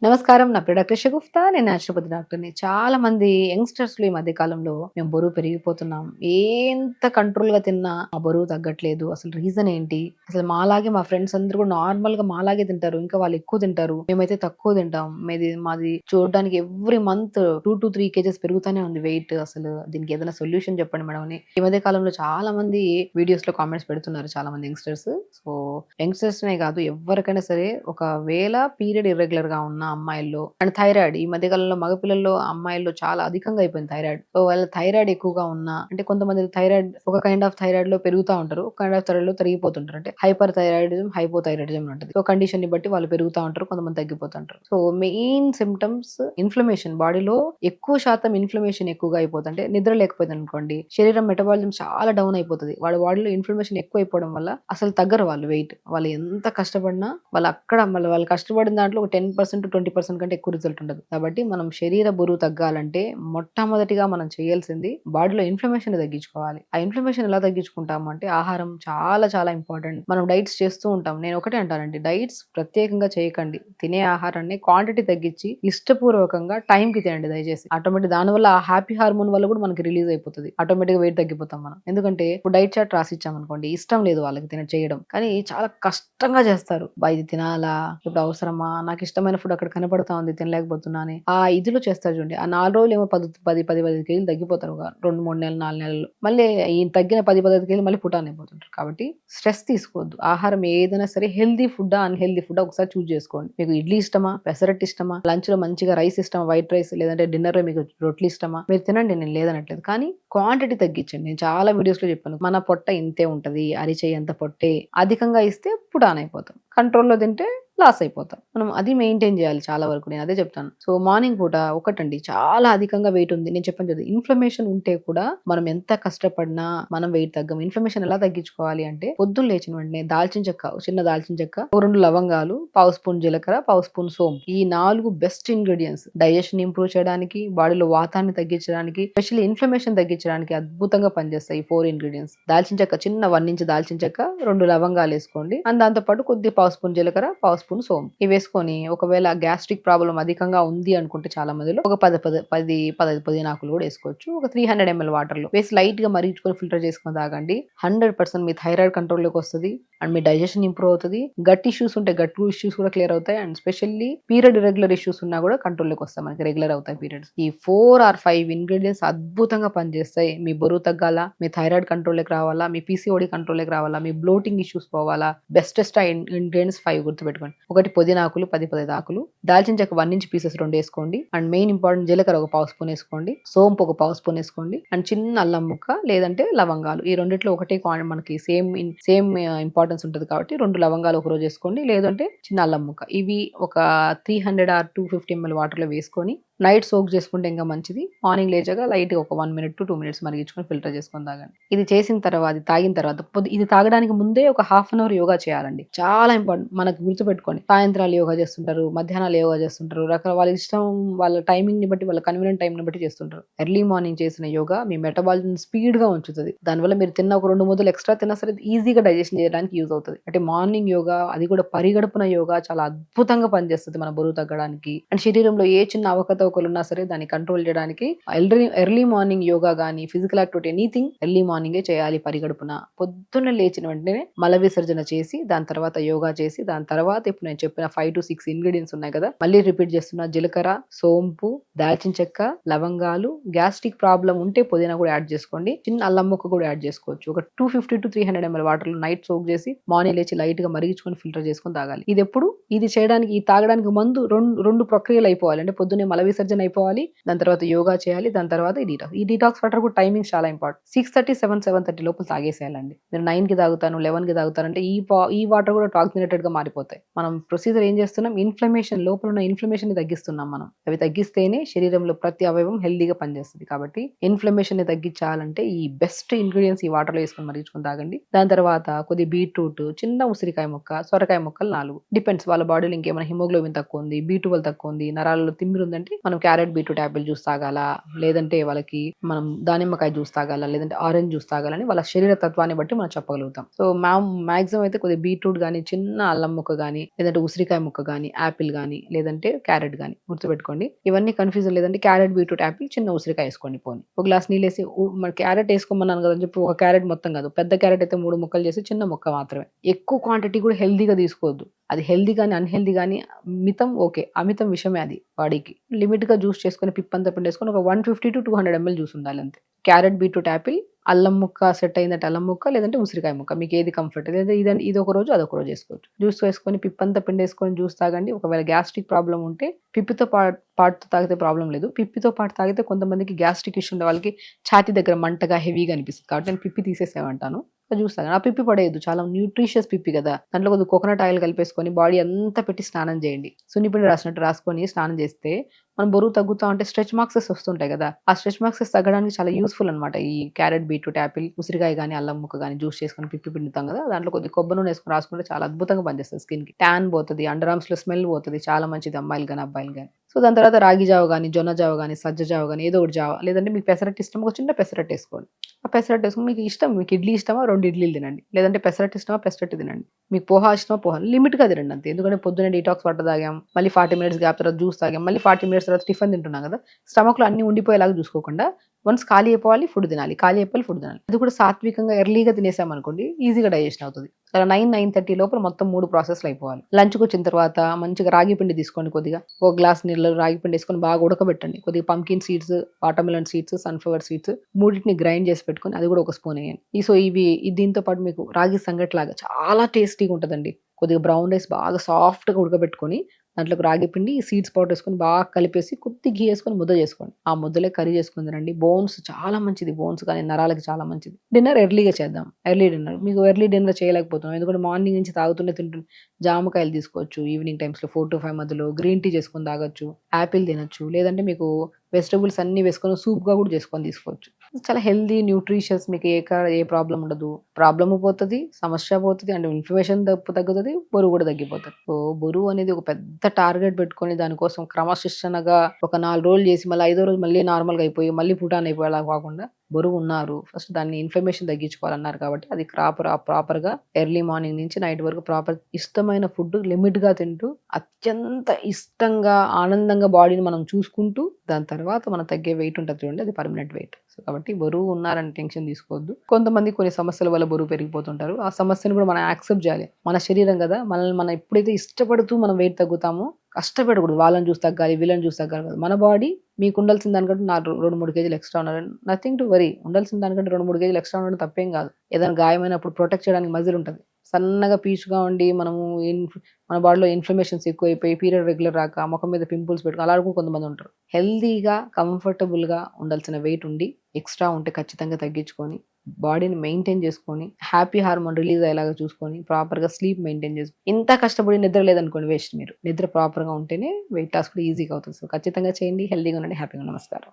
నమస్కారం. నా పేరు డాక్టర్ షగుఫ్తా. నేను న్యాచురోపతి డాక్టర్‌ని. చాలా మంది యంగ్‌స్టర్స్‌లో ఈ మధ్య కాలంలో మేము బరువు పెరిగిపోతున్నాం. ఎంత కంట్రోల్‌గా తిన్నా ఆ బరువు తగ్గట్లేదు. అసలు రీజన్ ఏంటి? అసలు మాలాగే మా ఫ్రెండ్స్ అందరూ కూడా నార్మల్‌గా మాలాగే తింటారు. ఇంకా వాళ్ళు ఎక్కువ తింటారు. మేమైతే తక్కువ తింటాం. మాది చూడడానికి ఎవ్రీ మంత్ 2-3 కేజెస్ పెరుగుతూనే ఉంది వెయిట్. అసలు దీనికి ఏదైనా సొల్యూషన్ చెప్పండి మేడం అని ఈ మధ్య కాలంలో చాలా మంది వీడియోస్‌లో కామెంట్స్ పెడుతున్నారు చాలా మంది యంగ్‌స్టర్స్. సో, యంగ్‌స్టర్స్‌నే కాదు ఎవ్వరికైనా సరే ఒకవేళ పీరియడ్ ఇర్రెగ్యులర్‌గా ఉన్న అమ్మాయిల్లో అండ్ థైరాయిడ్ ఈ మధ్య కాలంలో మగపిల్లల్లో అమ్మాయిల్లో చాలా అధికంగా అయిపోయింది థైరాయిడ్. సో, వాళ్ళ థైరాయిడ్ ఎక్కువగా ఉన్నా అంటే కొంతమంది థైరాయిడ్ ఒక కైండ్ ఆఫ్ థైరాయిడ్‌లో పెరుగుతా ఉంటారు. ఒక కైండ్ ఆఫ్ థైరాయిడ్‌లో తరిగిపోతుంటారు. అంటే హైపర్ థైరాయిడిజం, హైపోథైరాయిడిజం అని ఉంటది. సో, కండిషన్‌ని బట్టి వాళ్ళు పెరుగుతా ఉంటారు. కొంతమంది తగ్గిపోతుంటారు. సో, మెయిన్ సింప్టమ్స్ ఇన్‌ఫ్లమేషన్ బాడీలో ఎక్కువ శాతం ఇన్‌ఫ్లమేషన్ ఎక్కువగా అయిపోతుంది. అంటే నిద్ర లేకపోయిందనుకోండి శరీరం మెటబాలిజం చాలా డౌన్ అయిపోతది. వాళ్ళ బాడీలో ఇన్‌ఫ్లమేషన్ ఎక్కువైపోవడం వల్ల అసలు తగ్గరు వాళ్ళు వెయిట్. వాళ్ళు ఎంత కష్టపడినా వాళ్ళు కష్టపడిన దాంట్లో ఒక 10% 20% కంటే ఎక్కువ రిజల్ట్ ఉండదు. కాబట్టి మనం శరీర బరువు తగ్గాలంటే మొట్టమొదటిగా మనం చేయాల్సింది బాడీలో ఇన్‌ఫ్లమేషన్ తగ్గించుకోవాలి. ఆ ఇన్‌ఫ్లమేషన్ ఎలా తగ్గించుకుంటాము అంటే ఆహారం చాలా చాలా ఇంపార్టెంట్. మనం డైట్స్ చేస్తూ ఉంటాం. నేను ఒకటే అంటానండి డైట్స్ ప్రత్యేకంగా చేయకండి. తినే ఆహారాన్ని క్వాంటిటీ తగ్గించి ఇష్టపూర్వకంగా టైంకి తినండి దయచేసి. ఆటోమేటిక్ దానివల్ల ఆ హ్యాపీ హార్మోన్ వల్ల కూడా మనకి రిలీజ్ అయిపోతది. ఆటోమేటిక్‌గా వెయిట్ తగ్గిపోతాం మనం. ఎందుకంటే ఇప్పుడు డైట్ చార్ట్ రాసిచ్చామనుకోండి ఇష్టం లేదు వాళ్ళకి చేయడం. కానీ చాలా కష్టంగా చేస్తారు. ఇది తినాలా? ఇప్పుడు అవసరమా? నాకు ఇష్టమైన ఫుడ్ అక్కడ కనపడతా ఉంది తినలేకపోతున్నా అని. ఆ ఇదిలో చేస్తారు చూడండి. ఆ 4 రోజులేమో 10, 15 కేజీలు తగ్గిపోతారు. ఒక 2, 3 నెలలు, 4 నెలలు. మళ్ళీ ఈ తగ్గిన 10, 15 కేజీలు మళ్ళీ పుటాన్ అయిపోతుంటారు. కాబట్టి స్ట్రెస్ తీసుకోవద్దు. ఆహారం ఏదైనా సరే హెల్తీ ఫుడ్డా, అన్‌హెల్తీ ఫుడ్డా ఒకసారి చూజ్ చేసుకోండి. మీకు ఇడ్లీ ఇష్టమా? పెసరట్టు ఇష్టమా? లంచ్‌లో మంచిగా రైస్ ఇష్టమా? వైట్ రైస్ లేదంటే డిన్నర్‌లో మీకు రొట్లు ఇష్టమా? మీరు తినండి నేను లేదనట్లేదు. కానీ క్వాంటిటీ తగ్గించండి. నేను చాలా వీడియోస్‌లో చెప్పాను. మన పొట్ట ఇంతే ఉంటది. అరిచేయంత పొట్టే. అధికంగా ఇస్తే పుటాన్ అయిపోతాం. కంట్రోల్‌లో తింటే లాస్ అయిపోతాం. మనం అది మెయింటైన్ చేయాలి చాలా వరకు. నేను అదే చెప్తాను. సో, మార్నింగ్ పూట ఒకటండి చాలా అధికంగా వెయిట్ ఉంది. నేను చెప్పాను కదా! ఇన్‌ఫ్లమేషన్ ఉంటే కూడా మనం ఎంత కష్టపడినా మనం వెయిట్ తగ్గం. ఇన్‌ఫ్లమేషన్ ఎలా తగ్గించుకోవాలి అంటే పొద్దున్న లేచిన వెంటనే దాల్చిన చెక్క, ఒక చిన్న దాల్చిన చెక్క, ఓ 2 లవంగాలు, పావు స్పూన్ జీలకర్ర, పావు స్పూన్ సోంపు. ఈ 4 బెస్ట్ ఇంగ్రీడియెంట్స్ డైజెషన్ ఇంప్రూవ్ చేయడానికి, బాడీలో వాతాన్ని తగ్గించడానికి, స్పెషల్లీ ఇన్‌ఫ్లమేషన్ తగ్గించడానికి అద్భుతంగా పనిచేస్తాయి ఈ 4 ఇంగ్రీడియెంట్స్. దాల్చిన చెక్క చిన్న 1 ఇంచ్ దాల్చిన చెక్క, 2 లవంగాలేసుకోండి. అండ్ దాంతో పాటు కొద్దిగా పావు స్పూన్ జీలకర్ర, పావు స్పూన్ సోంపు. ఇవేసుకొని ఒకవేళ గ్యాస్ట్రిక్ ప్రాబ్లమ్ అధికంగా ఉంది అనుకుంటే చాలా మందిలో ఒక 15 పుదీనాకులు కూడా వేసుకోవచ్చు. ఒక 300 ml వాటర్‌లో వేసి లైట్‌గా మరిగించుకొని ఫిల్టర్ చేసుకొని తాగండి. 100% మీ థైరాయిడ్ కంట్రోల్‌లోకి వస్తది. అండ్ మీ డైజెషన్ ఇంప్రూవ్ అవుతది. గట్ ఇష్యూస్ ఉంటే గట్ ఇష్యూస్ కూడా క్లియర్ అవుతాయి. And specially period irregular issues ఉన్నా కూడా కంట్రోల్‌లోకి వస్తాయి. మనకి రెగ్యులర్ అవుతాయి పీరియడ్స్. ఈ 4 ఆర్ 5 ఇంగ్రీడియెంట్స్ అద్భుతంగా పనిచేస్తాయి. మీ బరువు తగ్గాలా, మీ థైరాయిడ్ కంట్రోల్‌లోకి రావాలా, మీ పీసీఓడీ కంట్రోల్‌లోకి రావాలా, మీ బ్లోటింగ్ ఇష్యూస్ పోవాలా, బెస్టెస్ట్ ఇంగ్రీడియెంట్స్ 5 గుర్తుపెట్టుకోండి. ఒకటి పుదీనాకులు 10 ఆకులు, దాల్చిన చెక్క 1 ఇంచ్ పీసెస్ 2 వేసుకోండి. అండ్ మెయిన్ ఇంపార్టెంట్ జీలకర్ర ఒక పావు స్పూన్ వేసుకోండి. సోంపు ఒక పావు స్పూన్ వేసుకోండి. అండ్ చిన్న అల్లం ముక్క లేదంటే లవంగాలు. ఈ రెండిట్లో ఒకటే మనకి సేమ్ ఇంపార్టెన్స్ ఉంటది కాబట్టి 2 లవంగాలు ఒక రోజు వేసుకోండి. లేదంటే చిన్న అల్లం ముక్క. ఇవి ఒక 300 ఆర్ 250 ml వాటర్‌లో వేసుకొని నైట్ సోక్ చేసుకుంటే ఇంకా మంచిది. మార్నింగ్ లేచాక లైట్‌గా ఒక 1 మినిట్ టు 2 మినిట్స్ మరిగించుకొని ఫిల్టర్ చేసుకొని తాగండి. ఇది చేసిన తర్వాత ఇది తాగిన తర్వాత ఇది తాగడానికి ముందే ఒక హాఫ్ అన్ అవర్ యోగా చేయాలండి. చాలా ఇంపార్టెంట్. మనకు గుర్తుపెట్టుకోండి. సాయంత్రాలు యోగా చేస్తుంటారు. మధ్యాహ్నాలు యోగా చేస్తుంటారు. వాళ్ళ ఇష్టం వాళ్ళ టైమింగ్‌ని బట్టి వాళ్ళ కన్వీనియంట్ టైమ్‌ని బట్టి చేస్తుంటారు. ఎర్లీ మార్నింగ్ చేసిన యోగా మీ మెటబాలిజం స్పీడ్‌గా ఉంచుతది. దానివల్ల మీరు తిన్న ఒక 2 ముద్దలు ఎక్స్‌ట్రా తిన్నా సరే ఈజీగా డైజెషన్ చేయడానికి యూజ్ అవుతది. అంటే మార్నింగ్ యోగా అది కూడా పరిగడుపున యోగా చాలా అద్భుతంగా పనిచేస్తది మన బరువు తగ్గడానికి. అండ్ శరీరంలో ఏ చిన్న అవకతవకలు ఉన్నా సరే దాన్ని కంట్రోల్ చేయడానికి ఎర్లీ మార్నింగ్ యోగా గాని ఫిజికల్ యాక్టివిటీ ఎనీథింగ్ ఎర్లీ మార్నింగే చేయాలి పరిగడుపున. పొద్దున్న లేచిన వెంటనే మల విసర్జన చేసి దాని తర్వాత యోగా చేసి దాని తర్వాత ఇప్పుడు నేను చెప్పిన 5-6 ఇంగ్రీడియెంట్స్ ఉన్నాయి కదా మళ్ళీ రిపీట్ చేస్తున్నా జీలకర్ర, సోంపు, దాల్చిన చెక్క, లవంగాలు, గ్యాస్ట్రిక్ ప్రాబ్లం ఉంటే పుదీనా కూడా యాడ్ చేసుకోండి. చిన్న అల్లం ముక్క కూడా యాడ్ చేసుకోవచ్చు. ఒక 250-300 ml వాటర్‌లో నైట్ సోక్ చేసి మార్నింగ్ లేచి లైట్ గా మరిగించుకొని ఫిల్టర్ చేసుకొని తాగాలి. ఇది చేయడానికి తాగడానికి ముందు రెండు ప్రక్రియలు అయిపోవాలి. అంటే పొద్దున్నే మల విసర్జన అయిపోవాలి. దాని తర్వాత యోగా చేయాలి. దాని తర్వాత ఈ డీటాక్స్ వాటర్ కూడా టైమింగ్స్ చాలా ఇంపార్టెంట్. 6:30, 7:30 లోపల తాగేసేయాలండి. మీరు 9కి తాగుతాను 11కి తాగుతారంటే ఈ వాటర్ కూడా టాక్సినేటెడ్ గా మారిపోతాయి. మనం ప్రొసీజర్ ఏం చేస్తున్నాం లోపల ఉన్న ఇన్ఫ్లమేషన్ ని తగ్గిస్తున్నాం మనం. అవి తగ్గిస్తేనే శరీరంలో ప్రతి అవయవం హెల్దీగా పనిచేస్తుంది. కాబట్టి ఇన్ఫ్లమేషన్ ని తగ్గించాలంటే ఈ బెస్ట్ ఇంగ్రీడియెంట్స్ ఈ వాటర్ లో వేసుకొని మరిగించుకొని తాగండి. దాని తర్వాత కొద్ది బీట్రూట్, చిన్న ఉసిరికాయ ముక్క, సొరకాయ ముక్కలు 4 డిపెండ్స్ వాళ్ళ బాడీలో ఇంకేమైనా హిమోగ్లోబిన్ తక్కువ ఉంది, B12 తక్కువ ఉంది, నరాలలో తిమ్మిరి ఉందంటే మనం క్యారెట్ బీట్రూట్ యాపిల్ జ్యూస్ తాగాలా, లేదంటే వాళ్ళకి మనం దానిమ్మకాయ జ్యూస్ తాగాలా, లేదంటే ఆరెంజ్ జ్యూస్ తాగాలని వాళ్ళ శరీర తత్వాన్ని బట్టి మనం చెప్పగలుగుతాం. సో మాక్సిమం అయితే కొద్దిగా బీట్రూట్ గానీ, చిన్న అల్లం ముక్క గానీ, లేదంటే ఉసిరికాయ ముక్క గానీ, యాపిల్ గానీ, లేదంటే క్యారెట్ గానీ గుర్తుపెట్టుకోండి. ఇవన్నీ కన్‌ఫ్యూజన్ లేదంటే క్యారెట్, బీట్రూట్, యాపిల్, చిన్న ఉసిరికాయ ఏసుకోండి పోనీ. ఒక గ్లాస్ నీళ్ళేసి మరి క్యారెట్ ఏసుకోమన్నాను గదని చెప్పి ఒక క్యారెట్ మొత్తం కాదు. పెద్ద క్యారెట్ అయితే 3 ముక్కలు చేసి చిన్న ముక్క మాత్రమే. ఎక్కువ క్వాంటిటీ కూడా హెల్తీగా తీసుకోవద్దు. అది హెల్తీ గాని, అన్‌హెల్తీ గాని మితం ఓకే. అమితం విషమే అది బాడీకి. లిమిట్‌గా జ్యూస్ చేసుకొని పిప్పంతా పిండేసుకొని ఒక 150-200 ఎంఎల్ జ్యూస్ ఉండాలంతే. క్యారెట్, బీట్రూట్, యాపిల్, అల్లం ముక్క సెట్ అయిందంటే అల్లం ముక్క, లేదంటే ఉసిరికాయ ముక్క. మీకేది కంఫర్ట్. లేదంటే ఇదొక రోజు, అదొక రోజు ఏసుకోవచ్చు. జ్యూస్ వేసుకొని పిప్పంతా పిండేసుకొని జ్యూస్ తాగండి. ఒకవేళ గ్యాస్ట్రిక్ ప్రాబ్లమ్ ఉంటే పిప్పితో పాటుతో తాగితే ప్రాబ్లమ్ లేదు. పిప్పితో పాటు తాగితే కొంతమందికి గ్యాస్ట్రిక్ ఇష్యూ ఉండే వాళ్ళకి ఛాతీ దగ్గర మంటగా, హెవీగా అనిపిస్తది. కాబట్టి నేను పిప్పి తీసేసేయమంటాను. జ్యూస్ తాగండి. ఆ పిప్పి పడేయద్దు. చాలా న్యూట్రిషియస్ పిప్పి కదా! దాంట్లో కొద్దిగా కోకోనట్ ఆయిల్ కలిపేసుకొని బాడీ అంతా పెట్టి స్నానం చేయండి. సున్నిపిండి రాసినట్టు రాసుకొని స్నానం చేస్తే మనం బరువు తగ్గుతా ఉంటే స్ట్రెచ్ మార్క్సెస్ వస్తుంటాయి కదా! ఆ స్ట్రెచ్ మార్క్సెస్ తగ్గడానికి చాలా యూజ్‌ఫుల్ అనమాట. ఈ క్యారెట్, బీట్రూట్, యాపిల్, ఉసిరికాయ గాని, అల్లం ముక్క గాని జ్యూస్ చేసుకొని పిప్పి పిండుతాం కదా! దాంట్లో కొద్దిగా కొబ్బరి నూనె ఏసుకొని రాసుకుంటే చాలా అద్భుతంగా పనిచేస్తది స్కిన్‌కి. ట్యాన్ పోతది. అండర్ ఆర్మ్స్‌లో స్మెల్ పోతది. చాలా మంచిది అమ్మాయిలు గాని, అబ్బాయిలు గాని. సో, దాని తర్వాత రాగి జావ గాని, జొన్న జావ గాని, సజ్జ జావ గాని ఏదో ఒకటి జావ. లేదంటే మీకు పెసరట్టు ఇష్టమా ఒక చిన్న పెసరట్టు ఏసుకోండి. ఆ పెసరట్టు ఏసుకొని మీకు ఇష్టం. మీకు ఇడ్లీ ఇష్టమా 2 ఇడ్లీలు తినండి. లేదంటే పెసరట్టు ఇష్టమా పెసరట్టు తినండి. మీకు పోహా ఇష్టమా పోహా. లిమిట్‌గా తినండి అంతే. ఎందుకంటే పొద్దున్నే డీటాక్స్ వాటర్ తాగాం. మళ్ళీ 40 మినిట్స్ గ్యాప్ తర్వాత జ్యూస్ తాగాం. మళ్ళీ 40 మినిట్స్ తర్వాత టిఫిన్ తింటున్నాం కదా! స్టమక్‌లో అన్నీ ఉండిపోయేలాగా చూసుకోకుండా వన్స్ ఖాళీ అయిపోవాలి ఫుడ్ తినాలి. ఖాళీ అయిపోవాలి ఫుడ్ తినాలి. అది కూడా సాత్వికంగా ఎర్లీగా తినేసామనుకోండి ఈజీగా డైజెషన్ అవుతది. అలా 9:30 లోపల మొత్తం 3 ప్రాసెస్‌లు అయిపోవాలి. లంచ్‌కొచ్చిన తర్వాత మంచిగా రాగి పిండి తీసుకోండి కొద్దిగా. ఒక గ్లాస్ నీళ్ళలో రాగి పిండి ఏసుకొని బాగా ఉడకబెట్టండి. కొద్దిగా pumpkin seeds, watermelon seeds, sunflower seeds మూడిటిని గ్రైండ్ చేసి పెట్టుకొని అది కూడా ఒక స్పూన్ ఎయండి. దీంతో పాటు మీకు రాగి సంగటిలాగా చాలా టేస్టీగా ఉంటదండి. కొద్దిగా బ్రౌన్ రైస్ బాగా సాఫ్ట్‌గా ఉడకబెట్టుకొని దాంట్లోకి రాగి పిండి, సీడ్స్ పౌడర్ ఏసుకొని బాగా కలిపేసి కొద్దిగా ఘీ ఏసుకొని ముద్ద చేసుకోండి. ఆ ముద్దలే కర్రీ చేసుకొని తినండి. బోన్స్ చాలా మంచిది. బోన్స్ కానీ నరాలకి చాలా మంచిది. డిన్నర్ ఎర్లీగా చేద్దాం. Early dinner. మీకు ఎర్లీ డిన్నర్ చేయలేకపోతున్నాం. ఎందుకంటే మార్నింగ్ నుంచి తాగుతూనే జామకాయలు తీసుకోవచ్చు. ఈవినింగ్ టైమ్స్‌లో 4-5 మధ్యలో గ్రీన్ టీ చేసుకొని తాగొచ్చు. యాపిల్ తినొచ్చు. లేదంటే మీకు వెజిటబుల్స్ అన్నీ వేసుకొని సూప్‌గా కూడా చేసుకొని తీసుకోవచ్చు. చాలా హెల్తీ, న్యూట్రిషియస్ మీకు ఏ ప్రాబ్లమ్ ఉండదు. ప్రాబ్లమ్ పోతది, సమస్య పోతది అండ్ ఇన్ఫ్లమేషన్ తగ్గుతది, బరువు కూడా తగ్గిపోతది. సో, బరువు అనేది ఒక పెద్ద టార్గెట్ పెట్టుకొని దానికోసం క్రమశిక్షణగా ఒక 4 రోజులు చేసి మళ్ళీ ఐదో రోజు మళ్ళీ నార్మల్‌గా అయిపోయి మళ్ళీ పుటాన్ అయిపోయేలా కాకుండా బరువున్నారు. ఫస్ట్ దాన్ని ఇన్ఫ్లమేషన్ తగ్గించుకోవాలన్నారు కాబట్టి అది ప్రాపర్‌గా ఎర్లీ మార్నింగ్ నుంచి నైట్ వరకు ఇష్టమైన ఫుడ్ లిమిట్‌గా తింటూ అత్యంత ఇష్టంగా, ఆనందంగా బాడీని మనం చూసుకుంటూ దాని తర్వాత మనం తగ్గే వెయిట్ ఉంటది చూడండి అది పర్మనెంట్ వెయిట్. సో, కాబట్టి బరువు ఉన్నారని టెన్షన్ తీసుకోవద్దు. కొంతమంది కొన్ని సమస్యల వల్ల బరువు పెరిగిపోతుంటారు. ఆ సమస్యను కూడా మనం యాక్సెప్ట్ చేయాలి. మన శరీరం కదా! మనల్ని మనం ఎప్పుడైతే ఇష్టపడుతూ మనం వెయిట్ తగ్గుతామో కష్టపడకూడదు. వాళ్ళని చూసి తగ్గాలి, వీళ్ళని చూసి తగ్గాలి కాదు. మన బాడీ మీకు ఉండాల్సిన దానికంటే 2-3 కేజీలు ఎక్స్‌ట్రా ఉండాలని నథింగ్ టు వరీ. ఉండాల్సిన దానికంటే 2-3 కేజీలు ఎక్స్‌ట్రా ఉండడం తప్పేం కాదు. ఏదైనా గాయమైనప్పుడు ప్రొటెక్ట్ చేయడానికి మజిల్ ఉంటది. సన్నగా పీచుగా ఉండి మనము మన బాడీలో ఇన్ఫ్లమేషన్స్ ఎక్కువైపోయి పీరియడ్ రెగ్యులర్ రాక మొఖం మీద పింపుల్స్ పెట్టుకొని అలా కూడా కొంతమంది ఉంటారు. హెల్తీగా, కంఫర్టబుల్‌గా ఉండాల్సిన వెయిట్ ఉండి ఎక్స్‌ట్రా ఉంటే ఖచ్చితంగా తగ్గించుకొని బాడీని మెయింటైన్ చేసుకొని హ్యాపీ హార్మోన్ రిలీజ్ అయ్యేలాగా చూసుకొని ప్రాపర్‌గా స్లీప్ మెయింటైన్ చేసుకొని ఇంత కష్టపడి నిద్ర లేదనుకోండి వేస్ట్ మీరు. నిద్ర ప్రాపర్‌గా ఉంటేనే వెయిట్ లాస్ కూడా ఈజీగా అవుతుంది. సో, ఖచ్చితంగా చేయండి. హెల్తీగా ఉండండి. హ్యాపీగా నమస్కారం.